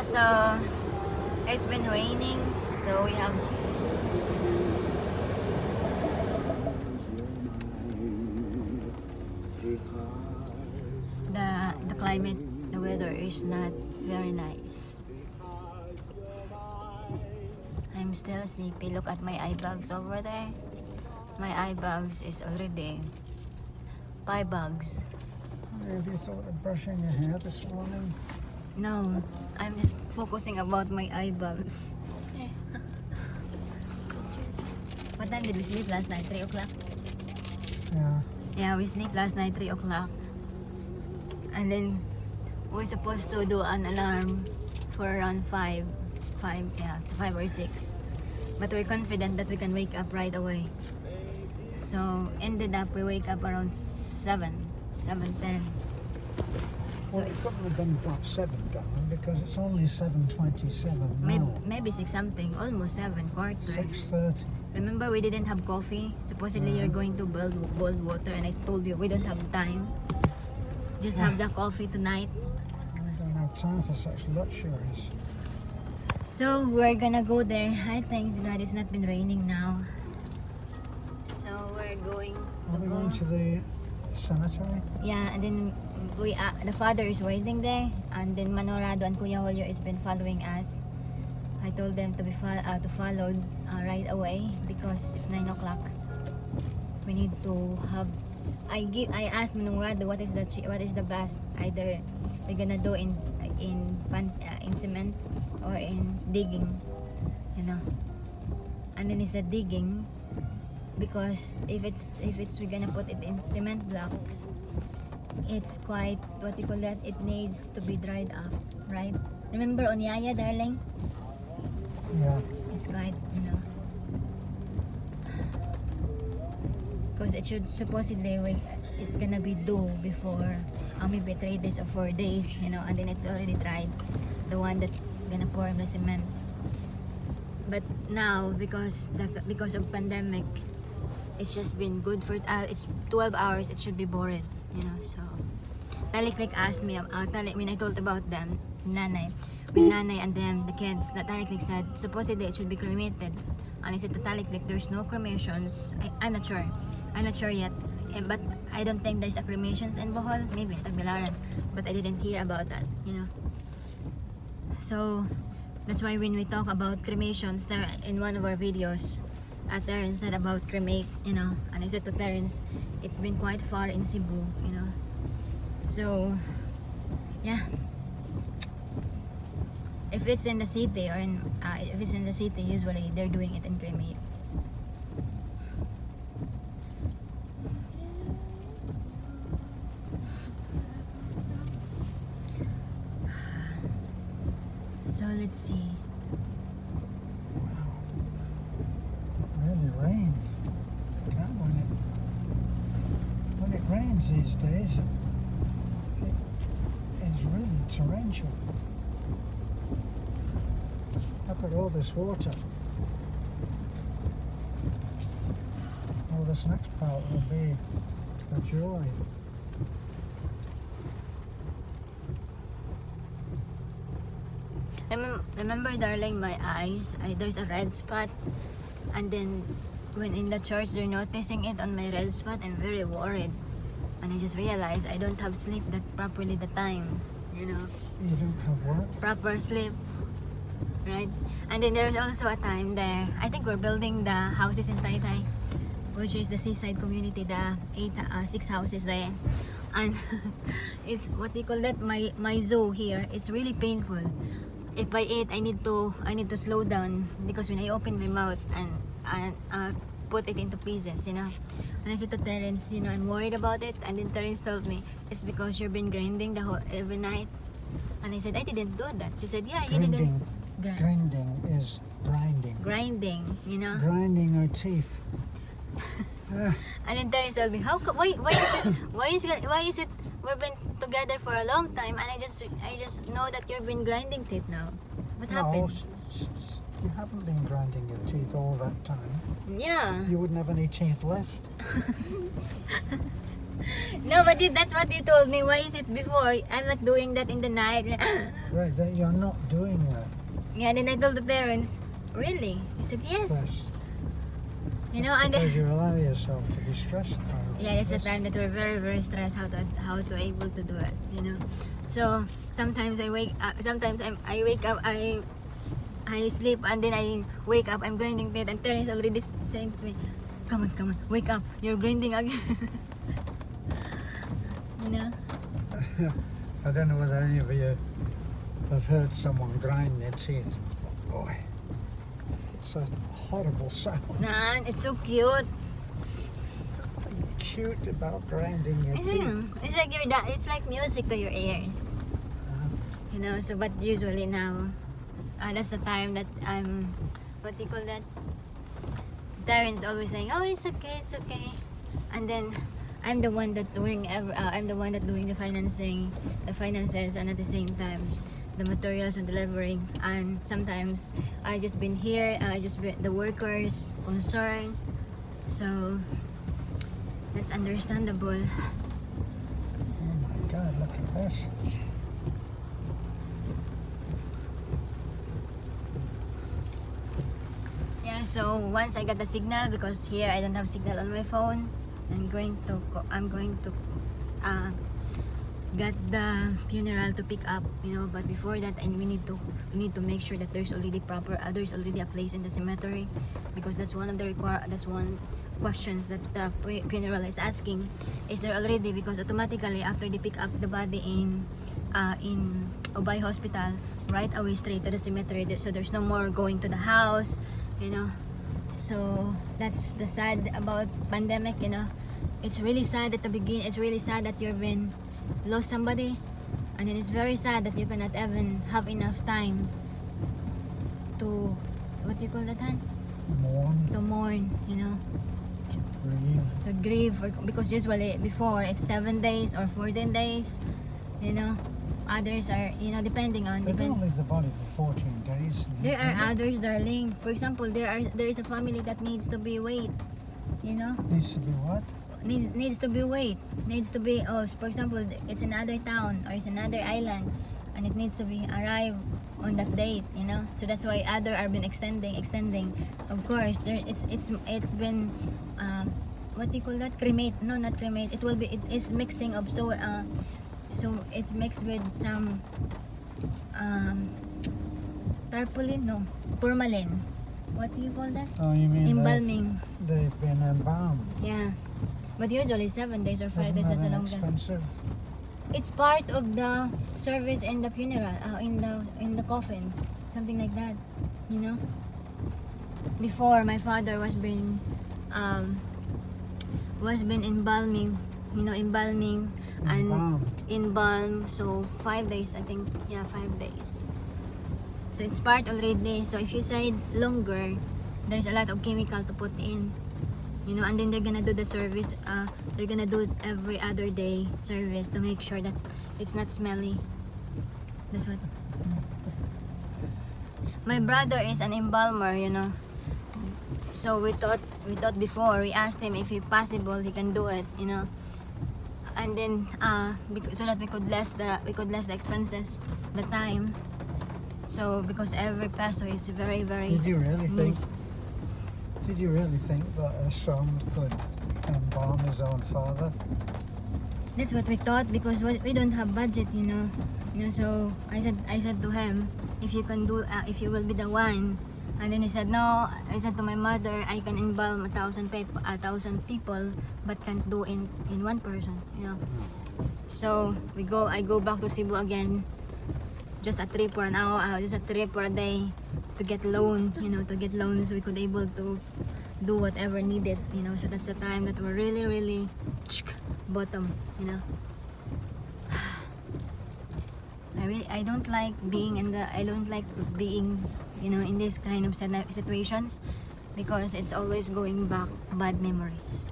So it's been raining, so we have the climate, the weather is not very nice. I'm still sleepy. Look at my eye bags over there. My eye bags is already 5 bags. Have you thought of brushing your hair this morning? No, I'm just focusing about my eye bags. What time did we sleep last night? 3 o'clock? Yeah. Yeah, we sleep last night 3 o'clock. And then we're supposed to do an alarm for around 5 or 6. But we're confident that we can wake up right away. So ended up we wake up around 7:10. So Well, it it's couldn't have done about 7 going because it's only 7:27 now. maybe 6 something, almost 7, quarter. 6:30. Remember we didn't have coffee? Supposedly you're going to boil water and I told you we don't have time. Just have the coffee tonight. We don't have time for such luxuries. So we're gonna go there. I thank God it's not been raining now. So we're going Are to we go. going to the cemetery? Yeah, and then the father is waiting there, and then Manorado and Kuya Julio has been following us. I told them to be followed right away because it's 9 o'clock. We need to have. I asked Manorado what is the best. Either we're gonna do in cement or in digging, you know. And then he said digging because if it's we're gonna put it in cement blocks, it's quite what you call that. It needs to be dried up, right? Remember Onyaya, darling? Yeah. It's quite, you know, because it should supposedly it's gonna be due before maybe 3 days or 4 days, you know, and then it's already dried, the one that gonna pour in the cement. But now because of pandemic, it's just been good for it's 12 hours. It should be bored, you know. So Taliklik asked me when I told about them, Nanay and them, the kids, that Taliklik said supposedly it should be cremated, and I said to Taliklik there's no cremations. I'm not sure yet, but I don't think there's a cremations in Bohol, maybe in Tagbilaran, but I didn't hear about that, you know. So that's why when we talk about cremations there in one of our videos, Terence said about cremate, you know, and I said to Terence it's been quite far in Cebu, you know. So yeah, if it's in the city or if it's in the city, usually they're doing it in cremate. So let's see. It really rained. God, when it rains these days, it's really torrential. Look at all this water. Well, this next part will be a joy. Remember, darling, my eyes, there's a red spot, and then when in the church they're noticing it on my red spot, I'm very worried, and I just realized I don't have sleep that properly the time, you know. You don't have what? Proper sleep, right? And then there's also a time there, I think we're building the houses in Taytay, which is the seaside community, the 6 houses there, and it's what they call that, my zoo here. It's really painful. If I eat, I need to slow down because when I open my mouth and put it into pieces, you know. And I said to Terence, you know, I'm worried about it, and then Terence told me it's because you've been grinding every night. And I said I didn't do that. She said, yeah, you didn't. Grinding is grinding. Grinding, you know. Grinding our teeth. And then Terence told me, why is it we've been together for a long time and I just know that you've been grinding teeth now. What happened? You haven't been grinding your teeth all that time. Yeah. You wouldn't have any teeth left. No, but that's what you told me. Why is it before? I'm not doing that in the night. Right, that you're not doing that. Yeah, then I told the parents, really? She said, yes. Stress. You know, and Because you allow yourself to be stressed out. yeah, it's a time that we're very, very stressed how to able to do it, you know. So sometimes I wake up, sometimes I wake up, I sleep and then I wake up, I'm grinding teeth and Terence already saying to me, come on, wake up, you're grinding again. You know? I don't know whether any of you have heard someone grind their teeth. Boy, it's a horrible sound. Nah, it's so cute. Nothing cute about grinding your I teeth. know. It's like it's like music to your ears. You know, so but usually now, that's the time that I'm, what do you call that? Darren's always saying, "Oh, it's okay," and then I'm the one that doing the finances, and at the same time, the materials and delivering. And sometimes I just been here, the workers concerned, so that's understandable. Oh my God, look at this. Yeah, so once I get the signal, because here I don't have signal on my phone, I'm going to get the funeral to pick up, you know. But before that, we need to make sure that there's already a place in the cemetery, because that's one of the questions that the funeral is asking. Is there already, because automatically after they pick up the body in Obay Hospital, right away straight to the cemetery, so there's no more going to the house, you know. So that's the sad about pandemic, you know. It's really sad at the beginning. It's really sad that you've been lost somebody, and then it's very sad that you cannot even have enough time to, what do you call that, Han? To mourn, you know, to grieve, because usually before it's 7 days or 14 days, you know. Others are, you know, depending on They don't leave the body for 14 days. there are others, darling. For example, there is a family that needs to be wait, you know. Needs to be what? Needs to be wait. Needs to be, oh, for example, it's another town or it's another island, and it needs to be arrive on that date, you know. So that's why other are been extending. Of course, there it's been what do you call that? Cremate? No, not cremate. It is mixing of so it mixed with some tarpaulin, no, formalin. What do you call that? Oh, you mean Embalming. They've been embalmed. Yeah, but usually 7 days or 5 days is the longest. Expensive? It's part of the service in the funeral, in the coffin, something like that, you know. Before, my father was been embalming, you know, embalming and embalm. So 5 days, I think. Yeah, 5 days. So it's part already. So if you say longer, there's a lot of chemical to put in, you know. And then they're gonna do the service. They're gonna do it every other day service to make sure that it's not smelly. That's what. My brother is an embalmer, you know. So we thought before, we asked him if he possible he can do it, you know. And then so that we could less the expenses, the time. So because every peso is very, very. Did you really think that a son could embalm his own father? That's what we thought, because we don't have budget, you know. So I said to him, if you can do, if you will be the one. And then he said no. I said to my mother, I can embalm 1,000 people, but can't do in one person, you know. So I go back to Cebu again, just a trip for an hour, just a trip for a day, to get loan, you know, so we could able to do whatever needed, you know. So that's the time that we're really, really bottom, you know. I don't like being you know, in this kind of situations, because it's always going back bad memories.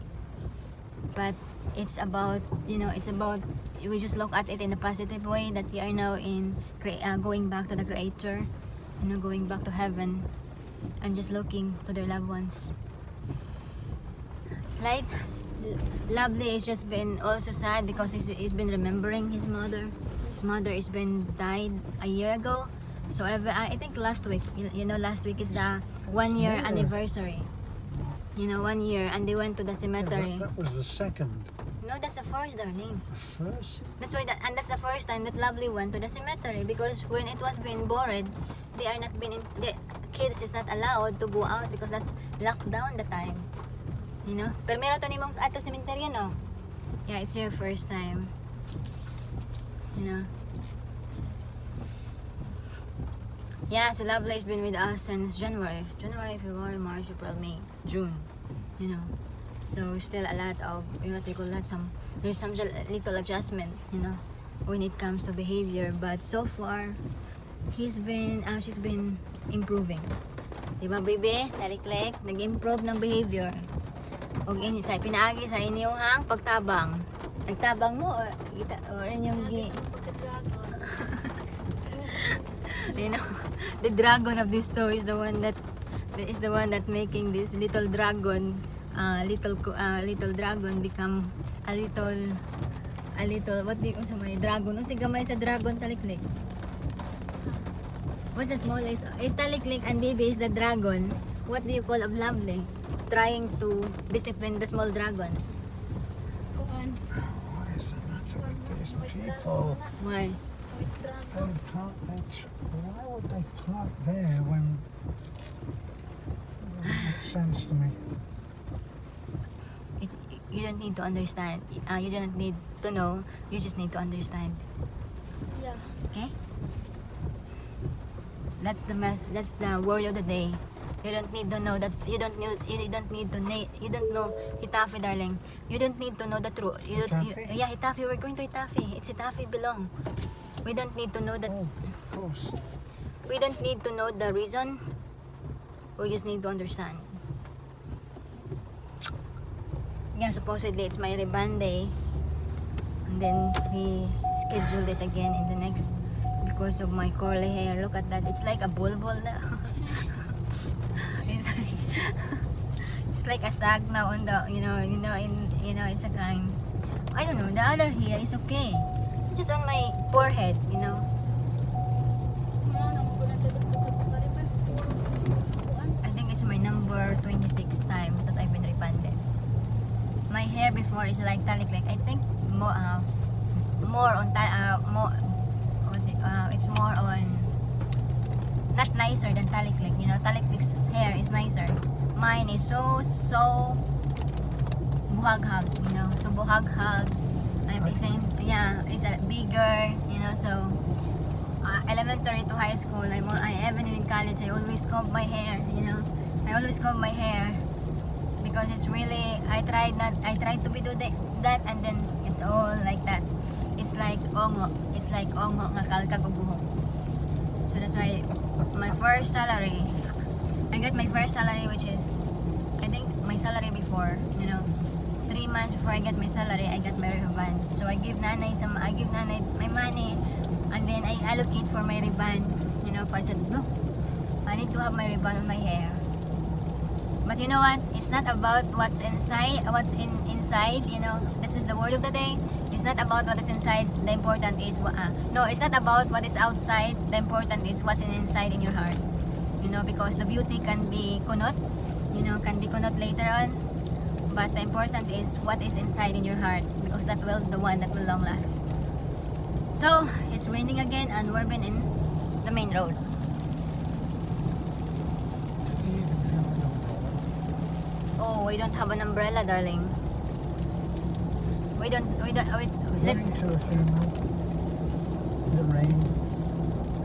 But it's about, you know, we just look at it in a positive way, that we are now going back to the Creator, you know, going back to heaven, and just looking to their loved ones. Lovely is just been also sad because he's been remembering his mother. His mother has been died a year ago. So I think last week, you know, last week is the 1 year Yeah. anniversary. You know, 1 year, and they went to the Yeah, cemetery. but that was the second. No, that's the first, darling. First? That's why and that's the first time that Lovely went to the cemetery, because when it was being buried, they are not been in, the kids is not allowed to go out because that's lockdown the time. You know? Pero meron to nimong ato cemetery, no? Yeah, it's your first time. You know? Yeah, so Lovely has been with us since January, February, March, April, May, June. You know? So still a lot of, you know, there's some little adjustment, you know, when it comes to behavior. But so far, she's been improving. Diba, baby? Taliklik, nag-improve ng behavior. Og ini sa pinaagi sa inyong hang pagtabang. Nagtabang mo or inyong you know, the dragon of this story is the one that making this little dragon little dragon become a little what do you sa may dragon unsa gamay sa dragon taliklik. What's the smallest is taliklik and baby is the dragon. What do you call of Lovely trying to discipline the small dragon? What is the matter with these people? Why? Why would they park there when it doesn't make sense to me? You don't need to understand. You don't need to know. You just need to understand. Yeah. Okay? That's the word of the day. You don't need to know that. You don't know Hitafi, darling. You don't need to know the truth. Hitafi? Yeah, Hitafi. We're going to Hitafi. It's Hitafi belong. We don't need to know that. Oh, of course. We don't need to know the reason. We just need to understand. Yeah, supposedly it's my reband day, and then we scheduled it again in the next because of my curly hair. Look at that, it's like a bulbul now. It's like a sag now on the it's a kind, I don't know, the other hair is okay, it's just on my forehead, you know. I think it's my number 26 times that I've been rebanded. My hair before is like taliklik. I think more on it's more on not nicer than taliklik. You know, taliklik's hair is nicer. Mine is so buhaghag. You know, so buhaghag. And it's it's a bigger. You know, so elementary to high school. I even in college I always comb my hair. You know, I always comb my hair. Because it's really, I tried to be do that, and then it's all like that. It's like ongo nga kalkag og buhok. So that's why my first salary, I got my first salary, which is I think my salary before, you know, 3 months before I get my salary, I got my reband. So I give nanay my money, and then I allocate for my reband, you know, because I said no, I need to have my reband on my hair. But you know what? It's not about what's inside, inside, you know. This is the word of the day. It's not about what is inside. The important is no, it's not about what is outside. The important is what's inside in your heart. You know, because the beauty can be kunot, you know, can be kunot later on. But the important is what is inside in your heart, because that will the one that will long last. So, it's raining again and we've been in the main road. Oh, we don't have an umbrella, darling. Let's Going to a funeral, the rain,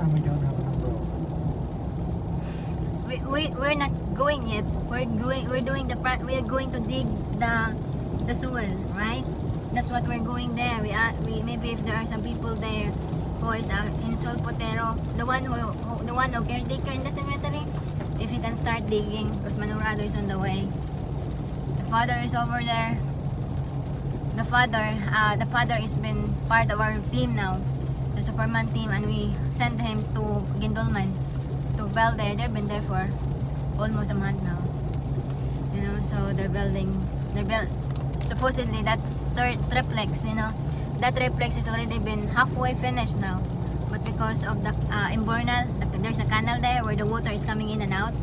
and we don't have an umbrella. we're not going yet. We're going to dig the soil, right? That's what we're going there. We maybe if there are some people there who is in Sol Potero, the one who caretaker in the cemetery, if he can start digging, because Manurado is on the way. The father is over there. The father has been part of our team now, the Superman team, and we sent him to Gindolman, to build there. They've been there for almost a month now. You know, so they're building. supposedly that's triplex, you know. That triplex has already been halfway finished now. But because of the imbornal, there's a canal there where the water is coming in and out.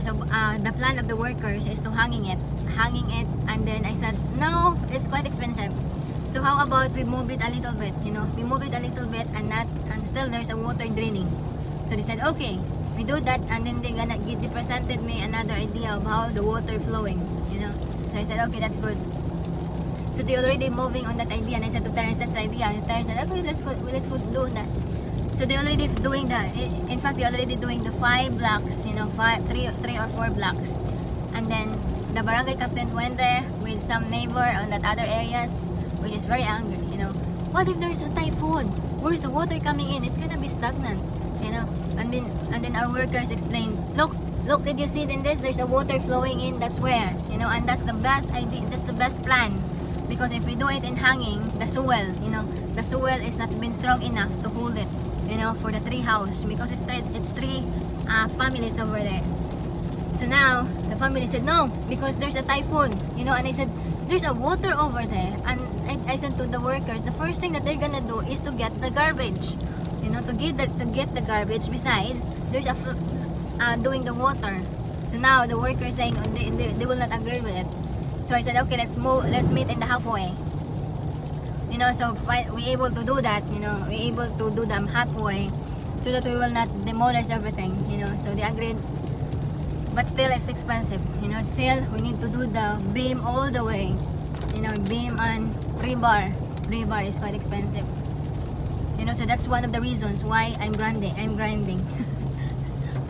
So the plan of the workers is to hanging it, and then I said, no, it's quite expensive. So how about we move it a little bit, you know, we move it a little bit and still there's a water draining. So they said, okay, we do that, and then they presented me another idea of how the water flowing, you know. So I said, okay, that's good. So they already moving on that idea, and I said to Terence, that's the idea. And Terence said, okay, let's go do that. So they already doing that. In fact, they already doing the 5 blocks, you know, 3 or 4 blocks. And then the barangay captain went there with some neighbor on that other areas, which is very angry, you know. What if there's a typhoon? Where's the water coming in? It's gonna be stagnant, you know. And then our workers explained, look, did you see it in this? There's a water flowing in, that's where, you know, and that's the best idea, that's the best plan. Because if we do it in hanging, the soil, you know, the soil is not been strong enough to hold it, you know, for the tree house, because it's three families over there. So now the family said no, because there's a typhoon, you know. And I said there's a water over there, and I said to the workers, the first thing that they're gonna do is to get the garbage, you know, to get the garbage. Besides, there's a doing the water. So now the workers saying they will not agree with it. So I said, okay, let's meet in the halfway, you know. So we able to do that, you know, we able to do them halfway, so that we will not demolish everything, you know. So they agreed, but still it's expensive, you know. Still we need to do the beam all the way, you know, beam and rebar is quite expensive, you know. So that's one of the reasons why I'm grinding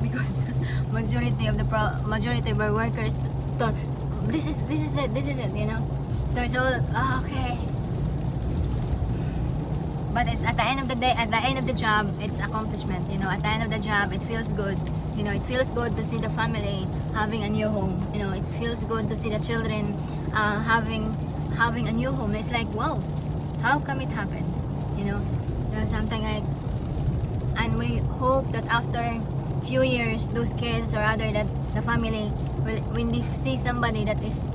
because majority of our workers thought this is it, you know. So it's all okay, but it's at the end of the day, at the end of the job, it's accomplishment, you know. At the end of the job, it feels good, you know. It feels good to see the family having a new home, you know. It feels good to see the children having a new home. It's like, wow, how come it happened, you know, something like. And we hope that after few years, those kids or other, that the family will, when they see somebody that is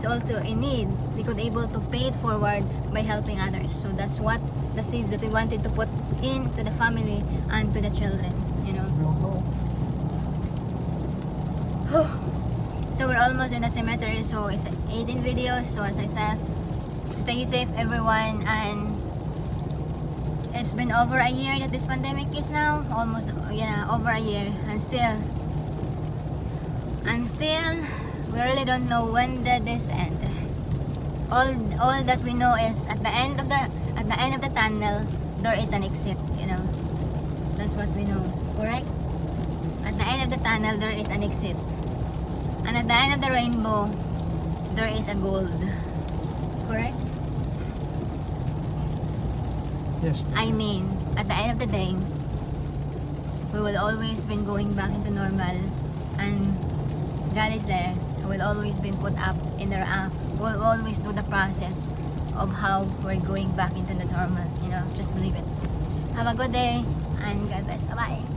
also in need, they could able to pay it forward by helping others. So that's what the seeds that we wanted to put into the family and to the children, you know. So we're almost in the cemetery, so it's 18 videos. So as I says, stay safe everyone, and it's been over a year that this pandemic is now, almost, yeah, over a year, and still we really don't know when did this end. All that we know is at the end of the tunnel there is an exit, you know. That's what we know, correct? At the end of the tunnel there is an exit, and at the end of the rainbow there is a gold, correct? Yes. I mean, at the end of the day, we will always been going back into normal, and God is there. Will always been put up in the will always do the process of how we're going back into the normal, you know. Just believe it. Have a good day, and God bless. Bye bye.